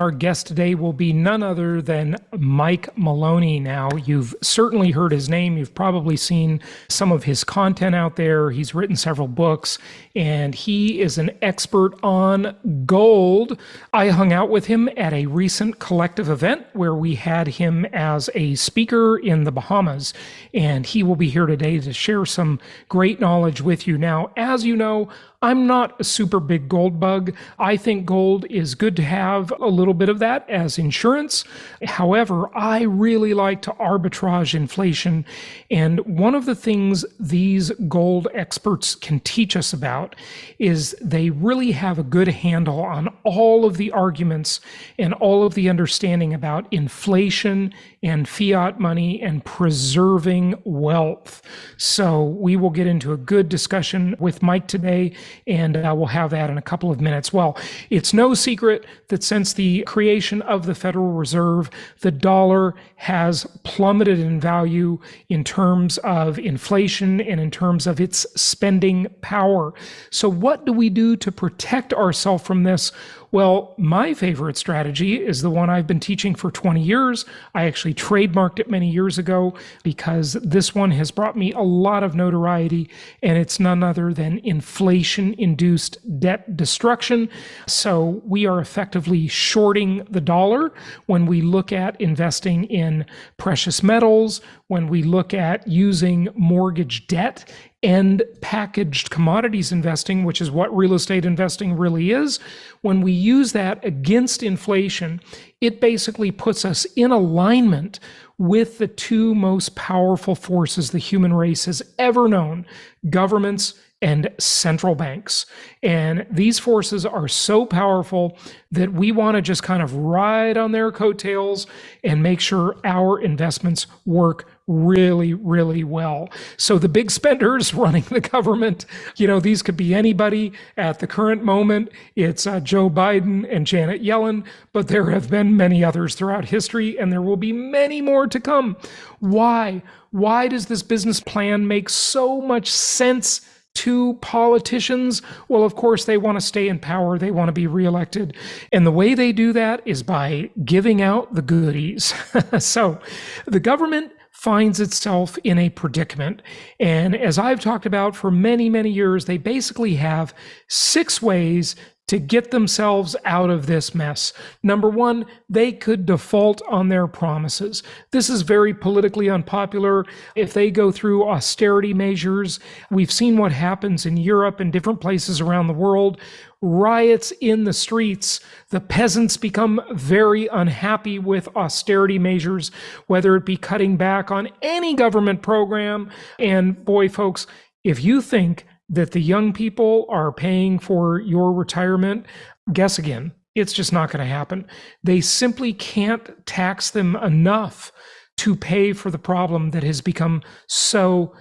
Our guest today will be none other than Mike Maloney. Now, you've certainly heard his name. You've probably seen some of his content out there. He's written several books, and he is an expert on gold. I hung out with him at a recent collective event where we had him as a speaker in the Bahamas, and he will be here today to share some great knowledge with you. Now, as you know, I'm not a super big gold bug. I think gold is good to have a little bit of that as insurance. However, I really like to arbitrage inflation. And one of the things these gold experts can teach us about is they really have a good handle on all of the arguments and all of the understanding about inflation and fiat money and preserving wealth. So we will get into a good discussion with Mike today, and we'll have that in a couple of minutes. Well, it's no secret that since the creation of the Federal Reserve, the dollar has plummeted in value in terms of inflation and in terms of its spending power. So what do we do to protect ourselves from this? Well, my favorite strategy is the one I've been teaching for 20 years. I actually trademarked it many years ago because this one has brought me a lot of notoriety, and it's none other than inflation-induced debt destruction. So we are effectively shorting the dollar when we look at investing in precious metals, when we look at using mortgage debt and packaged commodities investing, which is what real estate investing really is. When we use that against inflation, it basically puts us in alignment with the two most powerful forces the human race has ever known: governments and central banks. And these forces are so powerful that we want to just kind of ride on their coattails and make sure our investments work really, really well. So the big spenders running the government, these could be anybody at the current moment. It's Joe Biden and Janet Yellen, but there have been many others throughout history, and there will be many more to come. Why? Why does this business plan make so much sense to politicians? Well, of course, they want to stay in power. They want to be reelected. And the way they do that is by giving out the goodies. So the government finds itself in a predicament. And as I've talked about for many, many years, they basically have 6 ways to get themselves out of this mess. Number one, they could default on their promises. This is very politically unpopular. If they go through austerity measures, we've seen what happens in Europe and different places around the world. Riots in the streets. The peasants become very unhappy with austerity measures, whether it be cutting back on any government program. And boy, folks, if you think that the young people are paying for your retirement, guess again. It's just not going to happen. They simply can't tax them enough to pay for the problem that has become so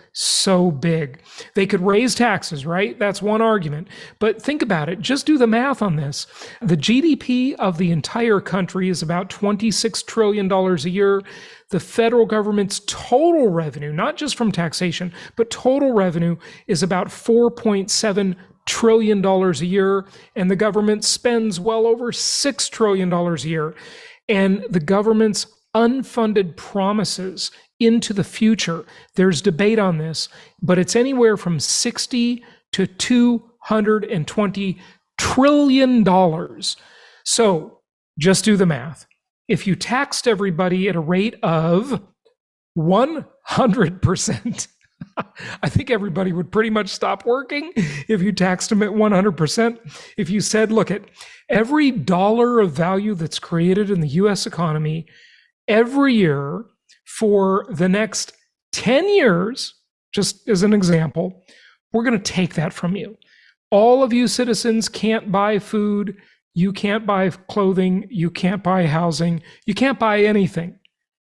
big. They could raise taxes, right? That's one argument. But think about it. Just do the math on this. The GDP of the entire country is about $26 trillion a year. The federal government's total revenue, not just from taxation, but total revenue is about $4.7 trillion a year. And the government spends well over $6 trillion a year. And the government's unfunded promises into the future, there's debate on this, but it's anywhere from $60 to $220 trillion. So just do the math. If you taxed everybody at a rate of 100%, I think everybody would pretty much stop working if you taxed them at 100%. If you said, look, at every dollar of value that's created in the US economy every year for the next 10 years, just as an example, we're going to take that from you. All of you citizens can't buy food, you can't buy clothing, you can't buy housing, you can't buy anything,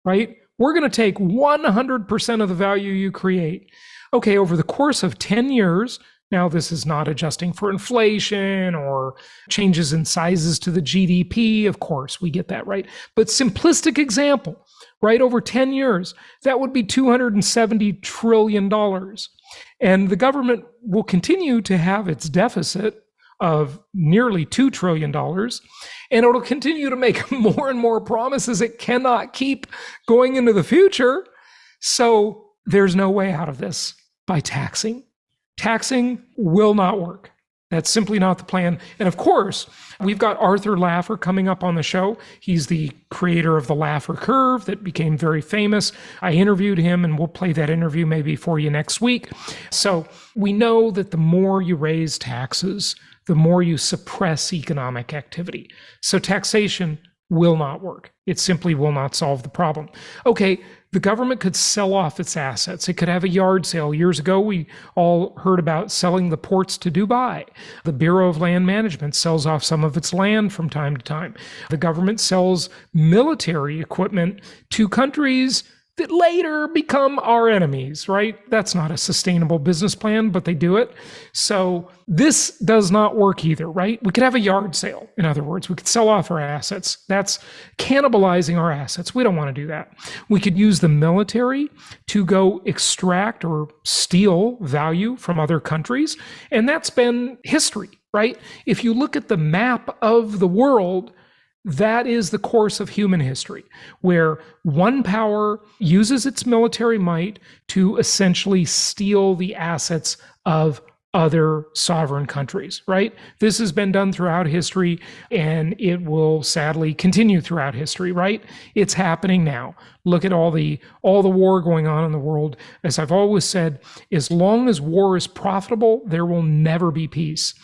right? We're going to take 100% of the value you create. Okay, over the course of 10 years, now this is not adjusting for inflation or changes in sizes to the GDP, of course, we get that, right? But simplistic example, right, over 10 years, that would be $270 trillion. And the government will continue to have its deficit of nearly $2 trillion. And it'll continue to make more and more promises it cannot keep going into the future. So there's no way out of this by taxing. Taxing will not work. That's simply not the plan. And of course, we've got Arthur Laffer coming up on the show. He's the creator of the Laffer curve that became very famous. I interviewed him, and we'll play that interview maybe for you next week. So we know that the more you raise taxes, the more you suppress economic activity. So taxation will not work. It simply will not solve the problem. Okay, the government could sell off its assets. It could have a yard sale. Years ago, we all heard about selling the ports to Dubai. The Bureau of Land Management sells off some of its land from time to time. The government sells military equipment to countries that later become our enemies, right? That's not a sustainable business plan, but they do it. So this does not work either, right? We could have a yard sale. In other words, we could sell off our assets. That's cannibalizing our assets. We don't want to do that. We could use the military to go extract or steal value from other countries. And that's been history, right? If you look at the map of the world, that is the course of human history, where one power uses its military might to essentially steal the assets of other sovereign countries, right? This has been done throughout history, and it will sadly continue throughout history, right? It's happening now. Look at all the war going on in the world. As I've always said, as long as war is profitable, there will never be peace.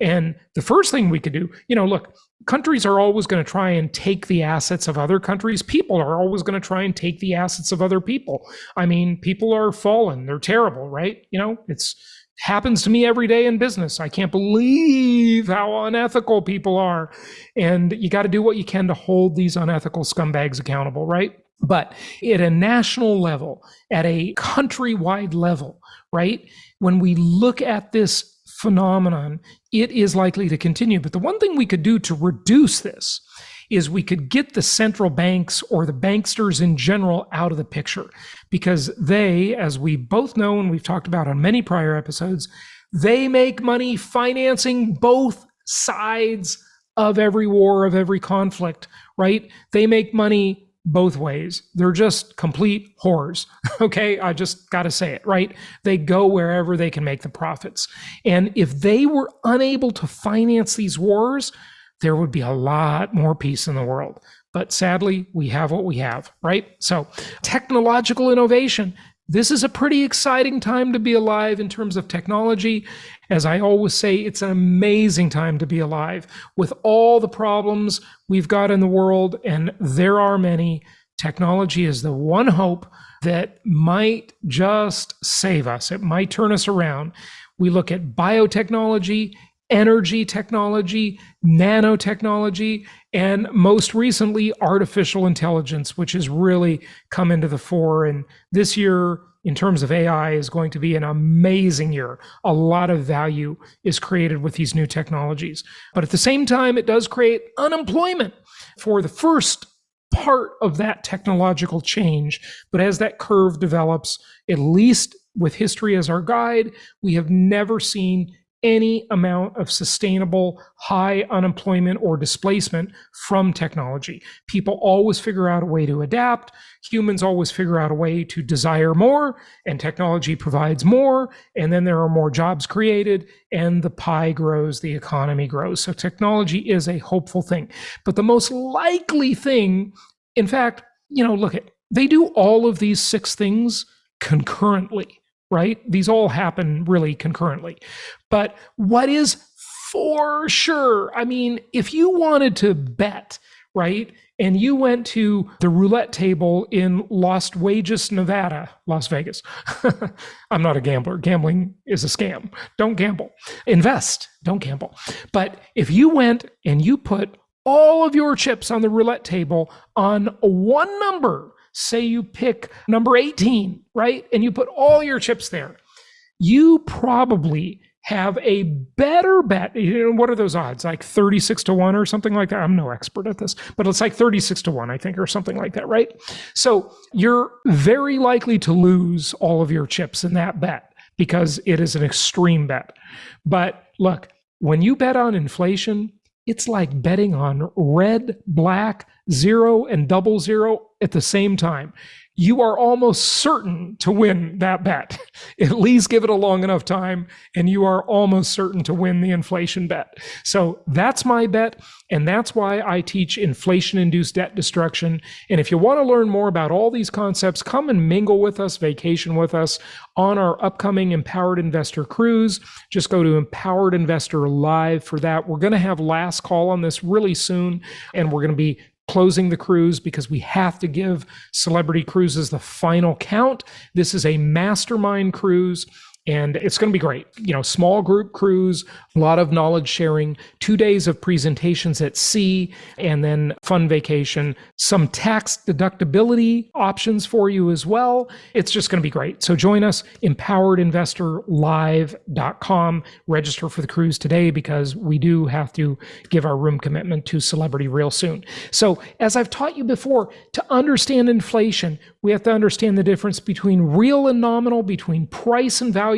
And the first thing we could do, look, countries are always going to try and take the assets of other countries. People are always going to try and take the assets of other people. I mean, people are fallen. They're terrible, right? It's happens to me every day in business. I can't believe how unethical people are. And you got to do what you can to hold these unethical scumbags accountable, right? But at a national level, at a countrywide level, right? When we look at this phenomenon, it is likely to continue. But the one thing we could do to reduce this is we could get the central banks or the banksters in general out of the picture, because they, as we both know and we've talked about on many prior episodes, they make money financing both sides of every war, of every conflict, right? They make money both ways. They're just complete whores. Okay, I just got to say it, right? They go wherever they can make the profits. And if they were unable to finance these wars, there would be a lot more peace in the world. But sadly, we have what we have, right? So technological innovation. This is a pretty exciting time to be alive in terms of technology. As I always say, it's an amazing time to be alive. With all the problems we've got in the world, and there are many, technology is the one hope that might just save us. It might turn us around. We look at biotechnology, energy technology, nanotechnology, and most recently, artificial intelligence, which has really come into the fore. And this year, in terms of AI, is going to be an amazing year. A lot of value is created with these new technologies. But at the same time, it does create unemployment for the first part of that technological change. But as that curve develops, at least with history as our guide, we have never seen any amount of sustainable high unemployment or displacement from technology. People always figure out a way to adapt. Humans always figure out a way to desire more, and technology provides more, and then there are more jobs created, and the pie grows, the economy grows. So technology is a hopeful thing. But the most likely thing, in fact, look at, they do all of these 6 things concurrently, right? These all happen really concurrently. But what is for sure, I mean, if you wanted to bet, right, and you went to the roulette table in Las Vegas, Nevada, Las Vegas. I'm not a gambler. Gambling is a scam. Don't gamble. Invest. Don't gamble. But if you went and you put all of your chips on the roulette table on one number, say you pick number 18, right? And you put all your chips there, you probably have a better bet. What are those odds? Like 36-1 or something like that? I'm no expert at this, but it's like 36-1, I think, or something like that, right? So you're very likely to lose all of your chips in that bet because it is an extreme bet. But look, when you bet on inflation, it's like betting on red, black, zero, and double zero at the same time. You are almost certain to win that bet. At least give it a long enough time, and you are almost certain to win the inflation bet. So that's my bet, and that's why I teach inflation-induced debt destruction. And if you want to learn more about all these concepts, come and mingle with us, vacation with us on our upcoming Empowered Investor Cruise. Just go to Empowered Investor Live for that. We're going to have last call on this really soon, and we're going to be closing the cruise because we have to give Celebrity Cruises the final count. This is a mastermind cruise, and it's going to be great. Small group cruise, a lot of knowledge sharing, 2 days of presentations at sea, and then fun vacation, some tax deductibility options for you as well. It's just going to be great. So join us, empoweredinvestorlive.com. Register for the cruise today because we do have to give our room commitment to Celebrity real soon. So as I've taught you before, to understand inflation, we have to understand the difference between real and nominal, between price and value.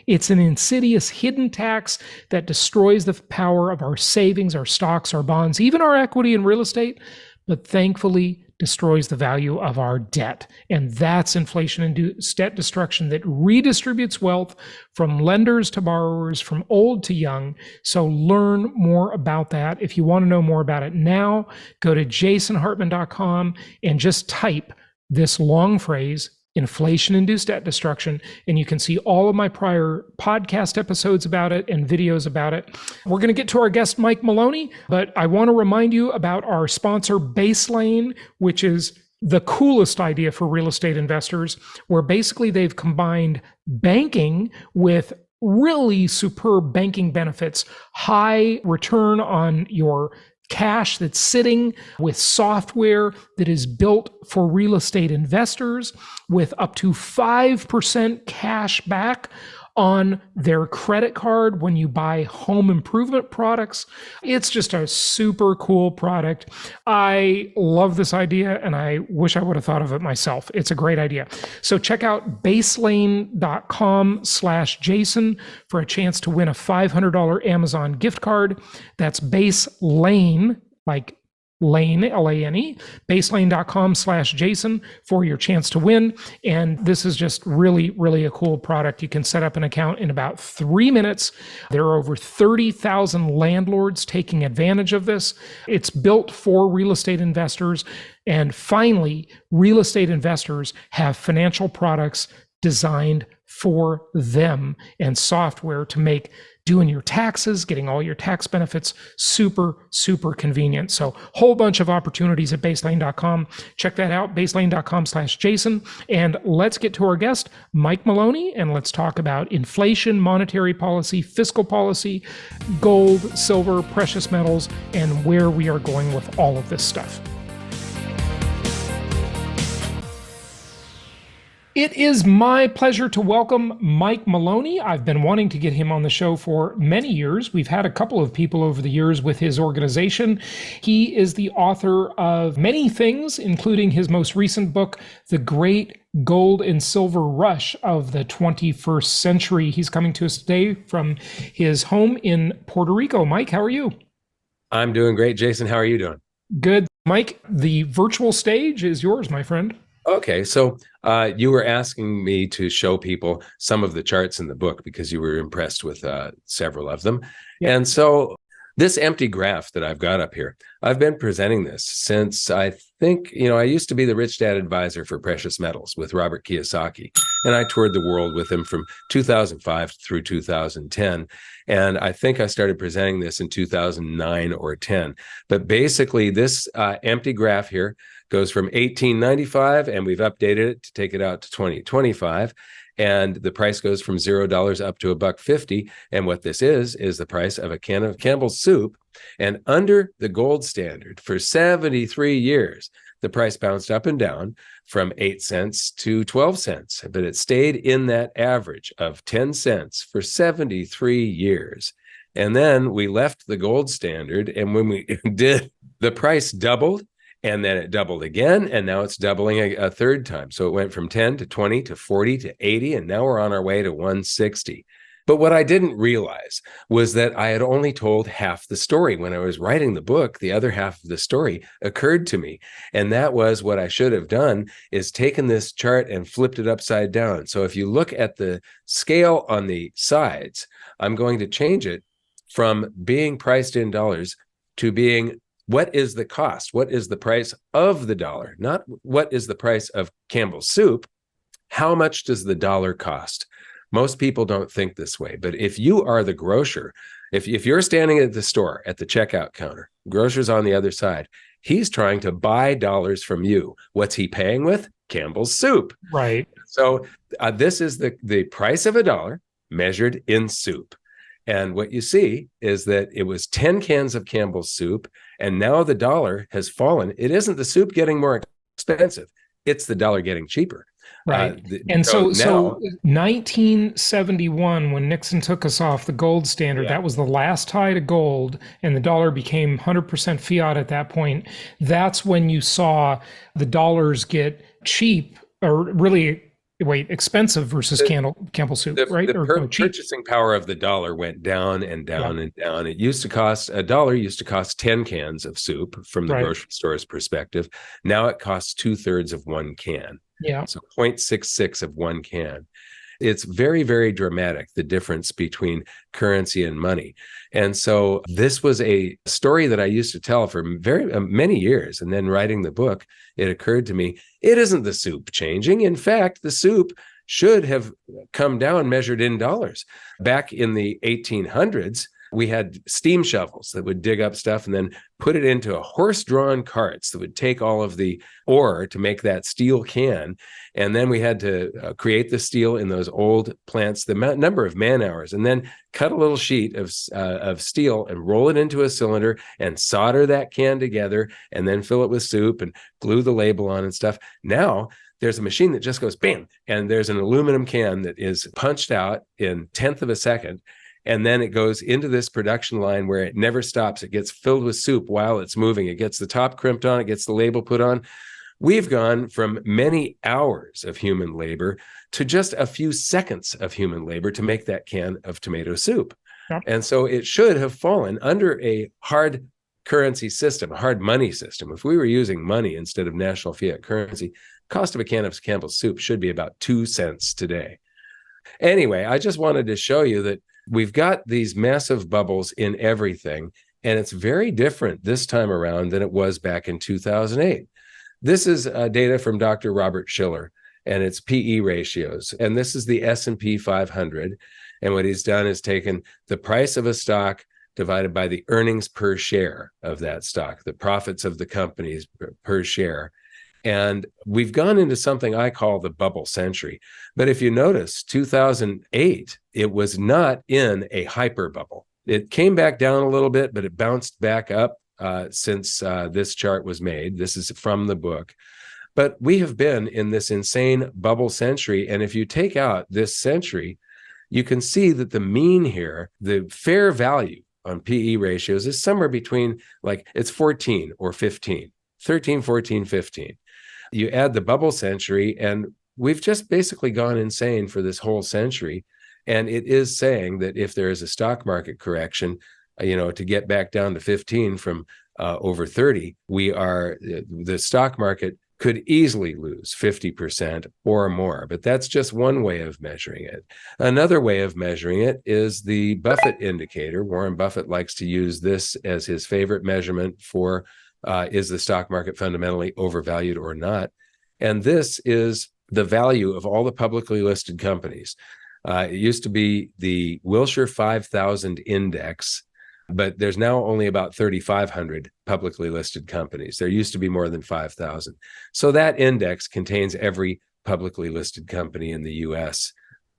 It's an insidious hidden tax that destroys the power of our savings, our stocks, our bonds, even our equity and real estate, but thankfully destroys the value of our debt. And that's inflation-induced debt destruction that redistributes wealth from lenders to borrowers, from old to young. So learn more about that. If you want to know more about it now, go to jasonhartman.com and just type this long phrase, inflation-induced debt destruction, and you can see all of my prior podcast episodes about it and videos about it. We're going to get to our guest, Mike Maloney, but I want to remind you about our sponsor, Baselane, which is the coolest idea for real estate investors, where basically they've combined banking with really superb banking benefits, high return on your cash that's sitting, with software that is built for real estate investors, with up to 5% cash back on their credit card when you buy home improvement products. It's just a super cool product. I love this idea, and I wish I would have thought of it myself. It's a great idea. So check out baselane.com/Jason for a chance to win a $500 Amazon gift card. That's Baselane, like Lane, Lane, baselane.com/Jason for your chance to win. And this is just really, really a cool product. You can set up an account in about 3 minutes. There are over 30,000 landlords taking advantage of this. It's built for real estate investors. And finally, real estate investors have financial products designed for them and software to make doing your taxes, getting all your tax benefits, super, super convenient. So whole bunch of opportunities at baselane.com. Check that out, baselane.com/Jason. And let's get to our guest, Mike Maloney, and let's talk about inflation, monetary policy, fiscal policy, gold, silver, precious metals, and where we are going with all of this stuff. It is my pleasure to welcome Mike Maloney. I've been wanting to get him on the show for many years. We've had a couple of people over the years with his organization. He is the author of many things, including his most recent book, The Great Gold and Silver Rush of the 21st Century. He's coming to us today from his home in Puerto Rico. Mike, how are you? I'm doing great, Jason. How are you doing? Good. Mike, the virtual stage is yours, my friend. Okay, so you were asking me to show people some of the charts in the book because you were impressed with several of them. Yeah. And so this empty graph that I've got up here, I've been presenting this since I think, I used to be the Rich Dad Advisor for Precious Metals with Robert Kiyosaki. And I toured the world with him from 2005 through 2010. And I think I started presenting this in 2009 or 10. But basically, this empty graph here goes from 1895, and we've updated it to take it out to 2025. And the price goes from $0 up to $1.50. And what this is the price of a can of Campbell's soup. And under the gold standard for 73 years, the price bounced up and down from 8 cents to 12 cents. But it stayed in that average of 10 cents for 73 years. And then we left the gold standard. And when we did, the price doubled. And then it doubled again, and now it's doubling a third time. So it went from 10 to 20 to 40 to 80, and now we're on our way to 160. But what I didn't realize was that I had only told half the story. When I was writing the book, the other half of the story occurred to me. And that was what I should have done, is taken this chart and flipped it upside down. So if you look at the scale on the sides, I'm going to change it from being priced in dollars to being, what is the cost? What is the price of the dollar? Not what is the price of Campbell's soup? How much does the dollar cost? Most people don't think this way, but if you are the grocer, if you're standing at the store at the checkout counter, grocer's on the other side, he's trying to buy dollars from you. What's he paying with? Campbell's soup. Right. So this is the price of a dollar measured in soup. And what you see is that it was 10 cans of Campbell's soup, and now the dollar has fallen. It isn't the soup getting more expensive, it's the dollar getting cheaper. Right. And so 1971, when Nixon took us off the gold standard, that was the last high to gold, and the dollar became 100% fiat at that point. That's when you saw the dollars get cheap, or really, expensive versus Campbell soup, right? The purchasing power of the dollar went down and down and down. It used to cost, a dollar used to cost 10 cans of soup from the grocery store's perspective. Now it costs 2/3 of one can. Yeah. So 0.66 of one can. It's very, very dramatic, the difference between currency and money. And so this was a story that I used to tell for very many years. And then writing the book, it occurred to me, it isn't the soup changing. In fact, the soup should have come down measured in dollars. Back in the 1800s, we had steam shovels that would dig up stuff and then put it into a horse-drawn carts that would take all of the ore to make that steel can. And then we had to create the steel in those old plants, the number of man hours, and then cut a little sheet of steel and roll it into a cylinder and solder that can together and then fill it with soup and glue the label on and stuff. Now, there's a machine that just goes bam, and there's an aluminum can that is punched out in 1/10 of a second. And then it goes into this production line where it never stops. It gets filled with soup while it's moving. It gets the top crimped on, it gets the label put on. We've gone from many hours of human labor to just a few seconds of human labor to make that can of tomato soup. Yep. And so it should have fallen under a hard currency system, a hard money system. If we were using money instead of national fiat currency, cost of a can of Campbell's soup should be about 2 cents today. Anyway, I just wanted to show you that we've got these massive bubbles in everything, and it's very different this time around than it was back in 2008. This is data from Dr. Robert Shiller, and it's PE ratios. And this is the S&P 500. And what he's done is taken the price of a stock divided by the earnings per share of that stock, the profits of the companies per share. And we've gone into something I call the bubble century. But if you notice, 2008, it was not in a hyper bubble. It came back down a little bit, but it bounced back up since this chart was made. This is from the book. But we have been in this insane bubble century. And if you take out this century, you can see that the mean here, the fair value on PE ratios is somewhere between, like, it's 14 or 15, 13, 14, 15. You add the bubble century, and we've just basically gone insane for this whole century. And it is saying that if there is a stock market correction, to get back down to 15 from over 30, the stock market could easily lose 50% or more. But that's just one way of measuring it. Another way of measuring it is the Buffett indicator. Warren Buffett likes to use this as his favorite measurement for is the stock market fundamentally overvalued or not? And this is the value of all the publicly listed companies. It used to be the Wilshire 5000 index, but there's now only about 3,500 publicly listed companies. There used to be more than 5,000. So that index contains every publicly listed company in the US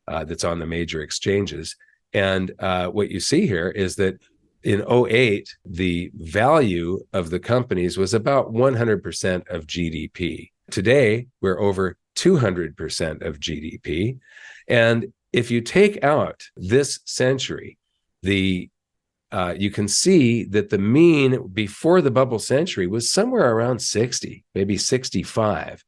that's on the major exchanges. And what you see here is that in 2008, the value of the companies was about 100% of GDP. Today, we're over 200% of GDP. And if you take out this century, you can see that the mean before the bubble century was somewhere around 60, maybe 65,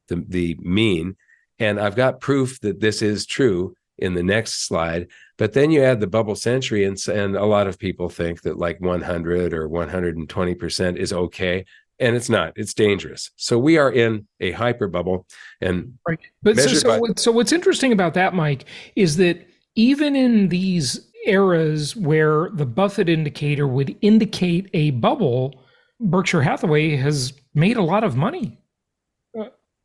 the mean. And I've got proof that this is true in the next slide. But then you add the bubble century, and a lot of people think that like 100 or 120% is okay. And it's not. It's dangerous. So we are in a hyper bubble, and right. But so what's interesting about that, Mike, is that even in these eras where the Buffett indicator would indicate a bubble, Berkshire Hathaway has made a lot of money.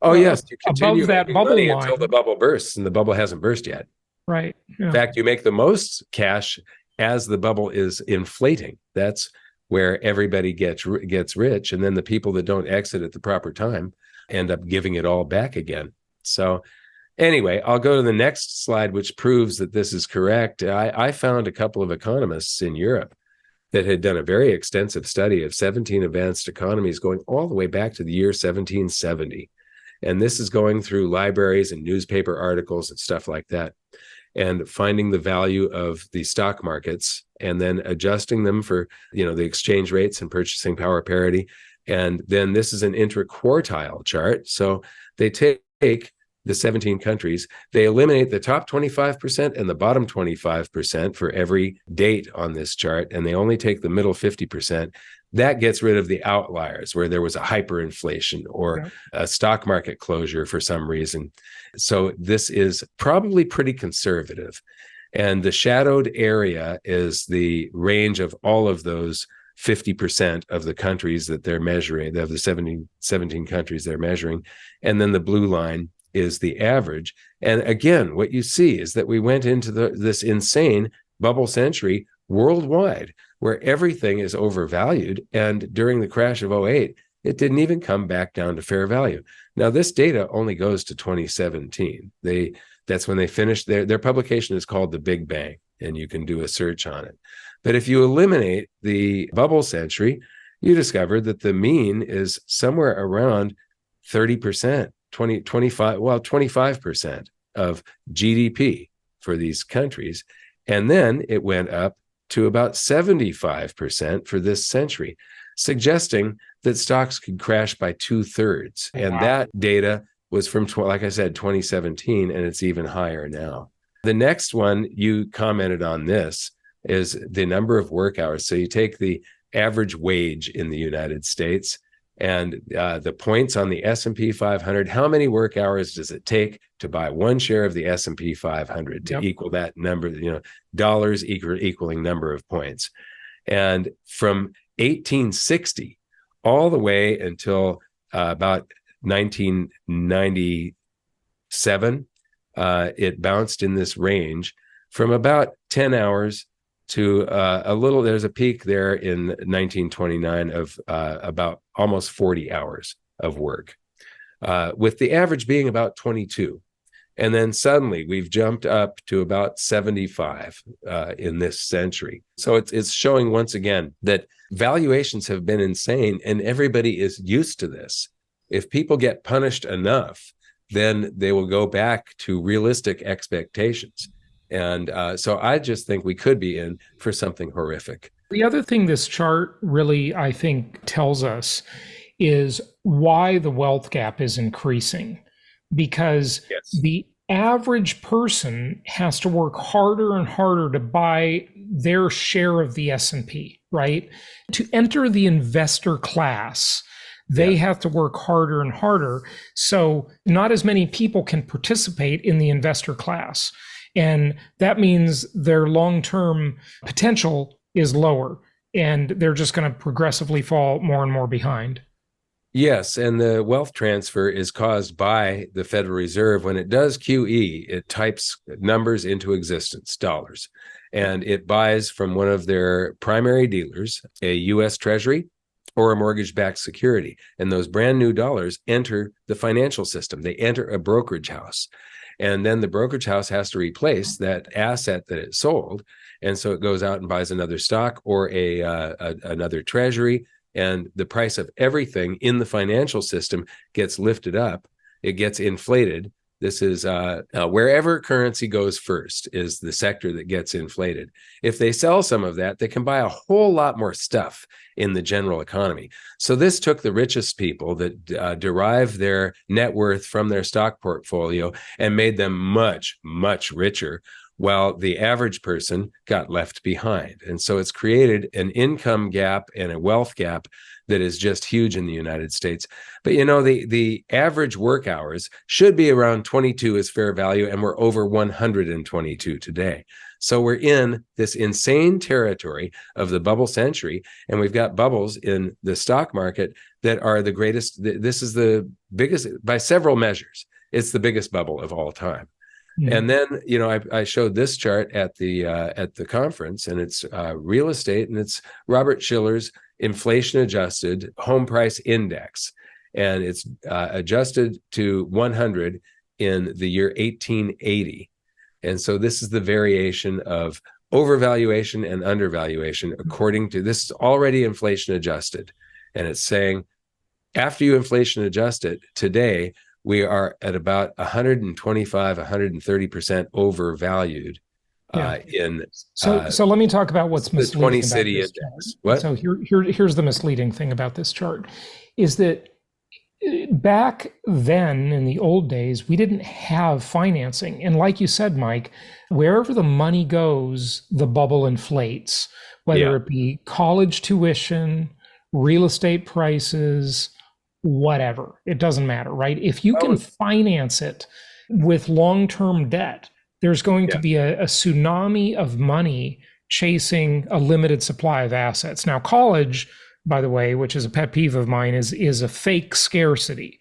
Oh yes, you continue above that making bubble money line until the bubble bursts, and the bubble hasn't burst yet. Right. Yeah. In fact, you make the most cash as the bubble is inflating. That's where everybody gets rich, and then the people that don't exit at the proper time end up giving it all back again. So anyway, I'll go to the next slide, which proves that this is correct. I found a couple of economists in Europe that had done a very extensive study of 17 advanced economies going all the way back to the year 1770. And this is going through libraries and newspaper articles and stuff like that, and finding the value of the stock markets and then adjusting them for, the exchange rates and purchasing power parity. And then this is an intra-quartile chart. So they take the 17 countries, they eliminate the top 25% and the bottom 25% for every date on this chart, and they only take the middle 50%. That gets rid of the outliers where there was a hyperinflation or a stock market closure for some reason. So this is probably pretty conservative. And the shadowed area is the range of all of those 50% of the countries that they're measuring, of the 17 countries they're measuring. And then the blue line is the average. And again, what you see is that we went into this insane bubble century worldwide, where everything is overvalued. And during the crash of '08, it didn't even come back down to fair value. Now, this data only goes to 2017. That's when they finished their publication is called The Big Bang, and you can do a search on it. But if you eliminate the bubble century, you discover that the mean is somewhere around 30%, 25% of GDP for these countries. And then it went up to about 75% for this century, suggesting that stocks could crash by 2/3. And that data was from, like I said, 2017, and it's even higher now. The next one, you commented on this, is the number of work hours. So you take the average wage in the United States and the points on the S&P 500, how many work hours does it take to buy one share of the S&P 500 to equal that number, dollars equaling number of points. And from 1860 all the way until about 1997, it bounced in this range from about 10 hours to there's a peak there in 1929 of about almost 40 hours of work, with the average being about 22. And then suddenly we've jumped up to about 75 in this century. So it's showing once again that valuations have been insane, and everybody is used to this. If people get punished enough, then they will go back to realistic expectations. And so I just think we could be in for something horrific. The other thing this chart really, I think, tells us is why the wealth gap is increasing. Because the average person has to work harder and harder to buy their share of the S&P, right? To enter the investor class, they have to work harder and harder. So not as many people can participate in the investor class. And that means their long-term potential is lower, and they're just going to progressively fall more and more behind. Yes, and the wealth transfer is caused by the Federal Reserve. When it does QE, it types numbers into existence, dollars, and it buys from one of their primary dealers, a U.S. Treasury or a mortgage-backed security. And those brand new dollars enter the financial system. They enter a brokerage house. And then the brokerage house has to replace that asset that it sold. And so it goes out and buys another stock or another treasury. And the price of everything in the financial system gets lifted up. It gets inflated. This is wherever currency goes first is the sector that gets inflated. If they sell some of that, they can buy a whole lot more stuff in the general economy. So this took the richest people that derive their net worth from their stock portfolio and made them much, much richer, while the average person got left behind. And so it's created an income gap and a wealth gap that is just huge in the United States. But the average work hours should be around 22 as fair value, and we're over 122 today. So we're in this insane territory of the bubble century, and we've got bubbles in the stock market that are the greatest. This is the biggest by several measures. It's the biggest bubble of all time. Mm-hmm. And then, I showed this chart at the conference, and it's real estate, and it's Robert Shiller's inflation adjusted home price index, and it's adjusted to 100 in the year 1880. And so this is the variation of overvaluation and undervaluation according to this is already inflation adjusted. And it's saying after you inflation adjust it today, we are at about 125, 130% overvalued. So let me talk about what's misleading the 20 city index. What? So here's the misleading thing about this chart is that back then in the old days, we didn't have financing. And like you said, Mike, wherever the money goes, the bubble inflates, whether it be college tuition, real estate prices, whatever. It doesn't matter, right? If you can finance it with long-term debt, there's going to be a tsunami of money chasing a limited supply of assets. Now, college, by the way, which is a pet peeve of mine, is a fake scarcity.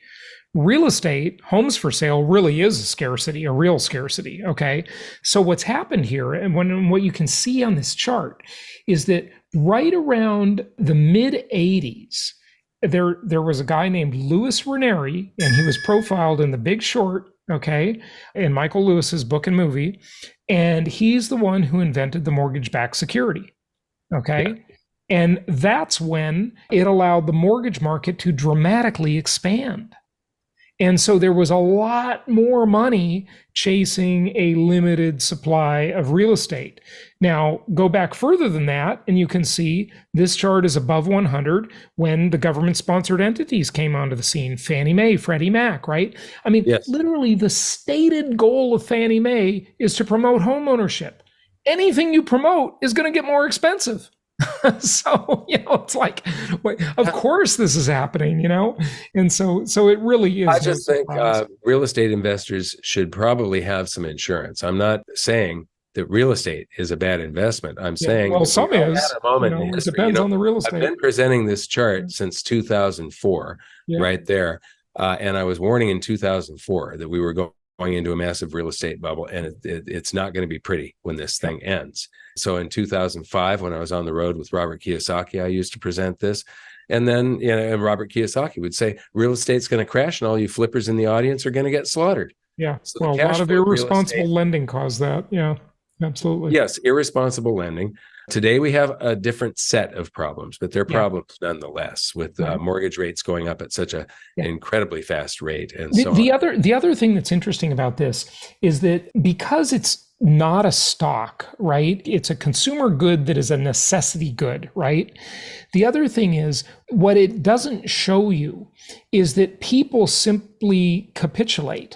Real estate, homes for sale, really is a scarcity, a real scarcity, okay? So what's happened here, and what you can see on this chart, is that right around the mid-'80s, there was a guy named Louis Ranieri, and he was profiled in The Big Short, okay, in Michael Lewis's book and movie, and he's the one who invented the mortgage-backed security, okay? Yeah. And that's when it allowed the mortgage market to dramatically expand. And so there was a lot more money chasing a limited supply of real estate. Now, go back further than that, and you can see this chart is above 100 when the government-sponsored entities came onto the scene. Fannie Mae, Freddie Mac, right? I mean, literally the stated goal of Fannie Mae is to promote homeownership. Anything you promote is going to get more expensive. So, it's like, of course this is happening, and so it really is. I just think real estate investors should probably have some insurance. I'm not saying that real estate is a bad investment. I'm saying, well, some is. It depends on the real estate. I've been presenting this chart since 2004, right there, and I was warning in 2004 that we were going into a massive real estate bubble, and it's not going to be pretty when this thing ends. So in 2005, when I was on the road with Robert Kiyosaki, I used to present this. And then, and Robert Kiyosaki would say, real estate's going to crash and all you flippers in the audience are going to get slaughtered. Yeah. So well, a lot of irresponsible lending caused that. Yeah, absolutely. Yes, irresponsible lending. Today, we have a different set of problems, but they're problems nonetheless, with mortgage rates going up at such an incredibly fast rate. And the other thing that's interesting about this is that because it's not a stock, right? It's a consumer good that is a necessity good, right? The other thing is what it doesn't show you is that people simply capitulate.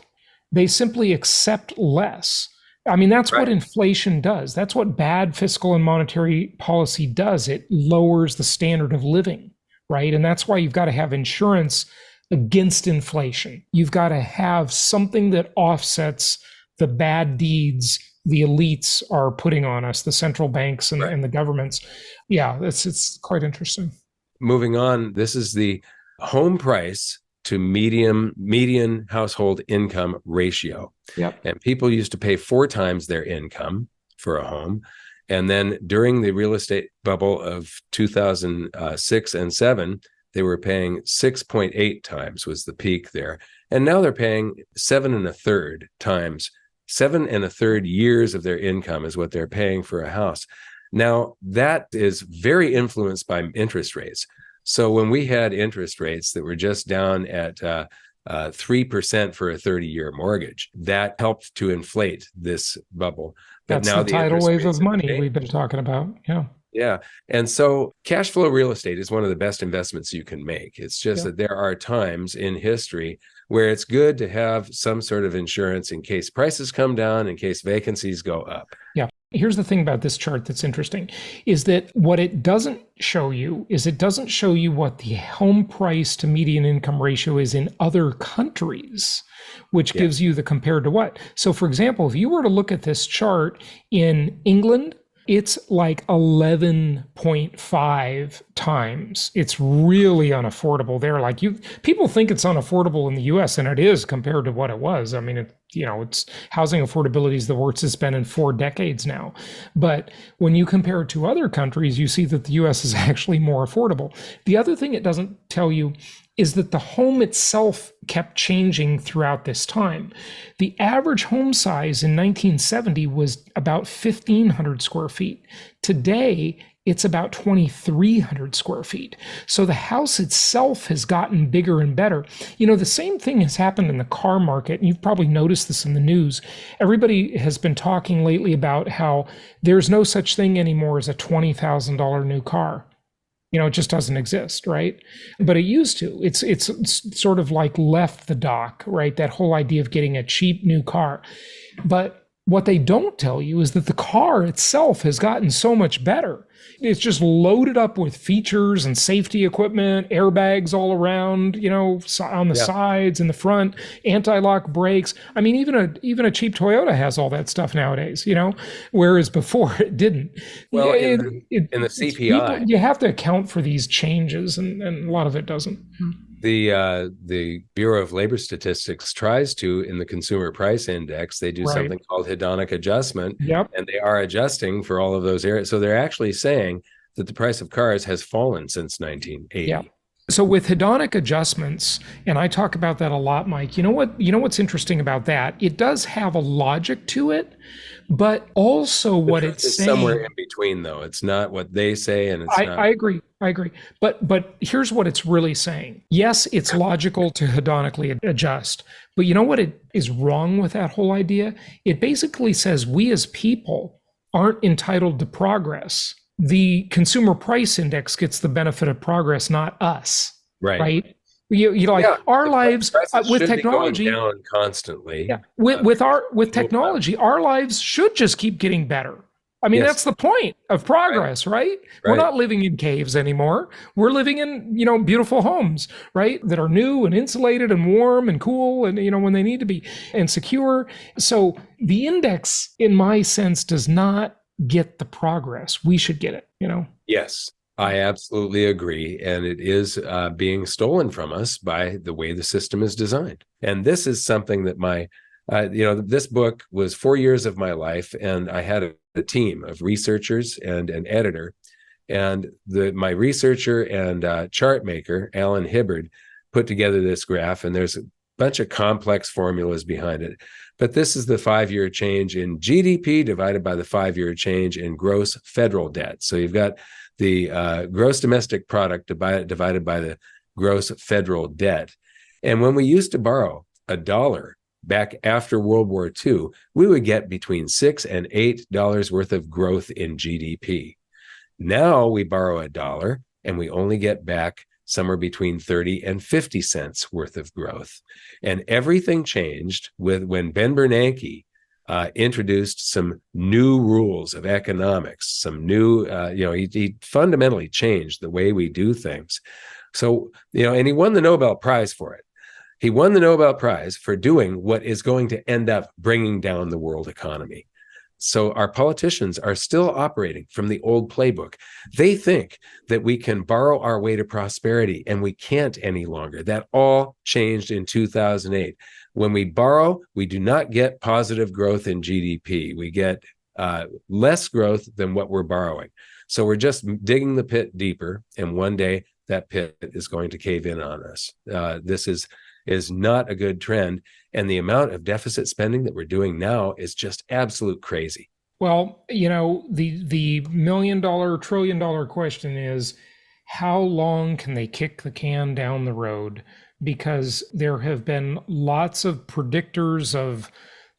They simply accept less. I mean, that's what inflation does. That's what bad fiscal and monetary policy does. It lowers the standard of living, right? And that's why you've got to have insurance against inflation. You've got to have something that offsets the bad deeds the elites are putting on us, the central banks and the governments. Yeah, it's quite interesting. Moving on, this is the home price to median household income ratio. Yep. And people used to pay 4 times their income for a home. And then during the real estate bubble of 2006 and 7, they were paying 6.8 times was the peak there. And now they're paying 7 1/3 times. 7 1/3 years of their income is what they're paying for a house. Now, that is very influenced by interest rates. So when we had interest rates that were just down at 3% for a 30-year mortgage. That helped to inflate this bubble. But That's now the the tidal interest wave rates of have money we've been changed. talking about. Yeah. Yeah. And so cash flow real estate is one of the best investments you can make. It's just Yeah. that there are times in history where it's good to have some sort of insurance in case prices come down, in case vacancies go up. Yeah. Here's the thing about this chart that's interesting is that what it doesn't show you is it doesn't show you what the home price to median income ratio is in other countries, which Yeah. gives you the compared to what. So, for example, if you were to look at this chart in England, it's like 11.5 times. It's really unaffordable there. Like people think it's unaffordable in the US, and it is compared to what it was. I mean, it's housing affordability is the worst it's been in 4 decades now. But when you compare it to other countries, you see that the US is actually more affordable. The other thing it doesn't tell you is that the home itself kept changing throughout this time. The average home size in 1970 was about 1,500 square feet. Today, it's about 2,300 square feet. So the house itself has gotten bigger and better. The same thing has happened in the car market. And you've probably noticed this in the news. Everybody has been talking lately about how there's no such thing anymore as a $20,000 new car. It just doesn't exist, right? But it used to. It's sort of like left the dock, right? That whole idea of getting a cheap new car. But what they don't tell you is that the car itself has gotten so much better. It's just loaded up with features and safety equipment, airbags all around, on the sides and the front, anti-lock brakes. I mean, even a cheap Toyota has all that stuff nowadays, whereas before it didn't. Well, in the CPI, You have to account for these changes, and a lot of it doesn't. the Bureau of Labor Statistics tries to, in the Consumer Price Index, they do Right. something called hedonic adjustment, Yep. and they are adjusting for all of those areas. So they're actually saying that the price of cars has fallen since 1980. Yeah. So with hedonic adjustments, and I talk about that a lot, Mike, what's interesting about that? It does have a logic to it, but also what it's saying somewhere in between, though. It's not what they say, and it's not. I agree. But here's what it's really saying. Yes, it's logical to hedonically adjust, but you know what it is wrong with that whole idea? It basically says we as people aren't entitled to progress. The consumer price index gets the benefit of progress, not us. Right? Our lives with technology down constantly. Yeah, with technology, our lives should just keep getting better. I mean, that's the point of progress, right? We're not living in caves anymore. We're living in, beautiful homes, right? That are new and insulated and warm and cool and, when they need to be and secure. So the index, in my sense, does not get the progress. We should get it, Yes, I absolutely agree. And it is being stolen from us by the way the system is designed. And this is something that this book was 4 years of my life, and I had a team of researchers and an editor. And my researcher and chart maker, Alan Hibbard, put together this graph, and there's a bunch of complex formulas behind it. But this is the 5-year change in GDP divided by the 5-year change in gross federal debt. So you've got the gross domestic product divided by the gross federal debt. And when we used to borrow $1 back after World War II, we would get between $6 and $8 worth of growth in GDP. Now we borrow $1 and we only get back somewhere between 30 and 50 cents worth of growth. And everything changed when Ben Bernanke introduced some new rules of economics, some new, he fundamentally changed the way we do things. So, and he won the Nobel Prize for it. He won the Nobel Prize for doing what is going to end up bringing down the world economy. So our politicians are still operating from the old playbook. They think that we can borrow our way to prosperity, and we can't any longer. That all changed in 2008. When we borrow, we do not get positive growth in GDP. We get less growth than what we're borrowing. So we're just digging the pit deeper, and one day that pit is going to cave in on us. This is not a good trend. And the amount of deficit spending that we're doing now is just absolute crazy. Well, the $1 million, $1 trillion question is, how long can they kick the can down the road because there have been lots of predictors of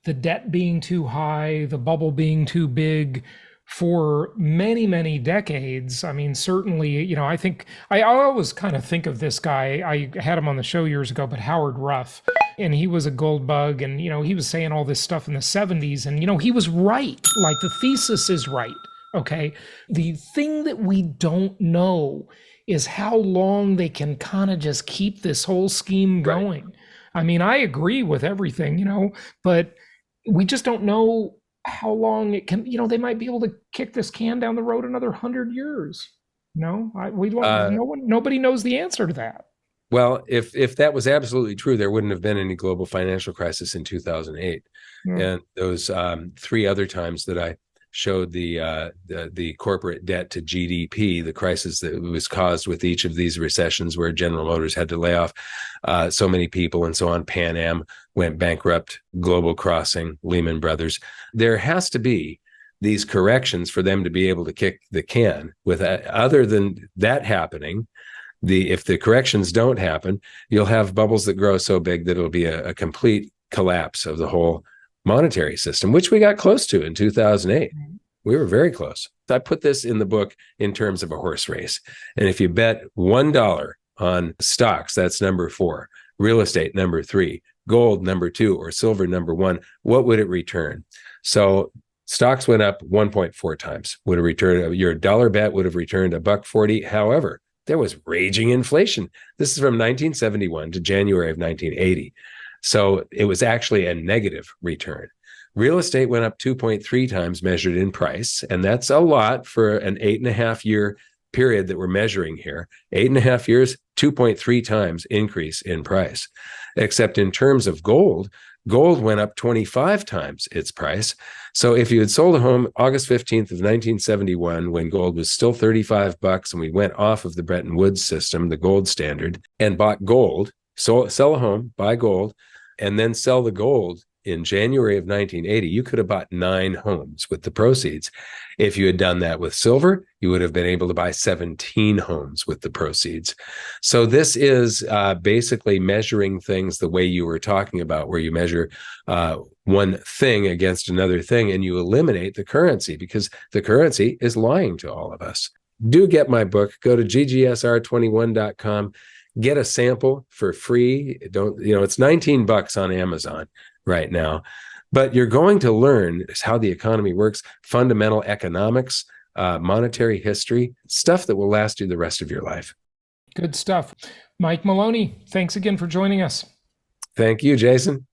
the debt being too high, the bubble being too big for many, many decades. I mean, certainly, I think I always kind of think of this guy. I had him on the show years ago, but Howard Ruff, and he was a gold bug, and he was saying all this stuff in the 70s, and he was right. Like, the thesis is right. Okay. The thing that we don't know is how long they can kind of just keep this whole scheme going. Right. I mean, I agree with everything, but we just don't know how long it can, they might be able to kick this can down the road another 100 years. Nobody knows the answer to that. Well, if that was absolutely true, there wouldn't have been any global financial crisis in 2008. And those 3 other times that I showed the corporate debt to GDP, the crisis that was caused with each of these recessions where General Motors had to lay off so many people and so on. Pan Am went bankrupt, Global Crossing, Lehman Brothers. There has to be these corrections for them to be able to kick the can. With other than that happening, if the corrections don't happen, you'll have bubbles that grow so big that it'll be a complete collapse of the whole monetary system, which we got close to in 2008. We were very close. I put this in the book in terms of a horse race. And if you bet $1 on stocks, that's number 4, real estate, number 3, gold, number 2, or silver, number 1, what would it return? So stocks went up 1.4 times. Would have returned, your dollar bet would have returned $1.40. However, there was raging inflation. This is from 1971 to January of 1980. So it was actually a negative return. Real estate went up 2.3 times measured in price. And that's a lot for an 8.5 year period that we're measuring here. 8.5 years, 2.3 times increase in price. Except in terms of gold, gold went up 25 times its price. So if you had sold a home August 15th of 1971, when gold was still $35 and we went off of the Bretton Woods system, the gold standard, and bought gold, so sell a home, buy gold, and then sell the gold in January of 1980, you could have bought 9 homes with the proceeds. If you had done that with silver, you would have been able to buy 17 homes with the proceeds. So this is basically measuring things the way you were talking about, where you measure one thing against another thing and you eliminate the currency, because the currency is lying to all of us. Do get my book. Go to ggsr21.com. Get a sample for free. It's $19 on Amazon right now, but you're going to learn how the economy works, fundamental economics, monetary history, stuff that will last you the rest of your life. Good stuff. Mike Maloney, thanks again for joining us. Thank you, Jason.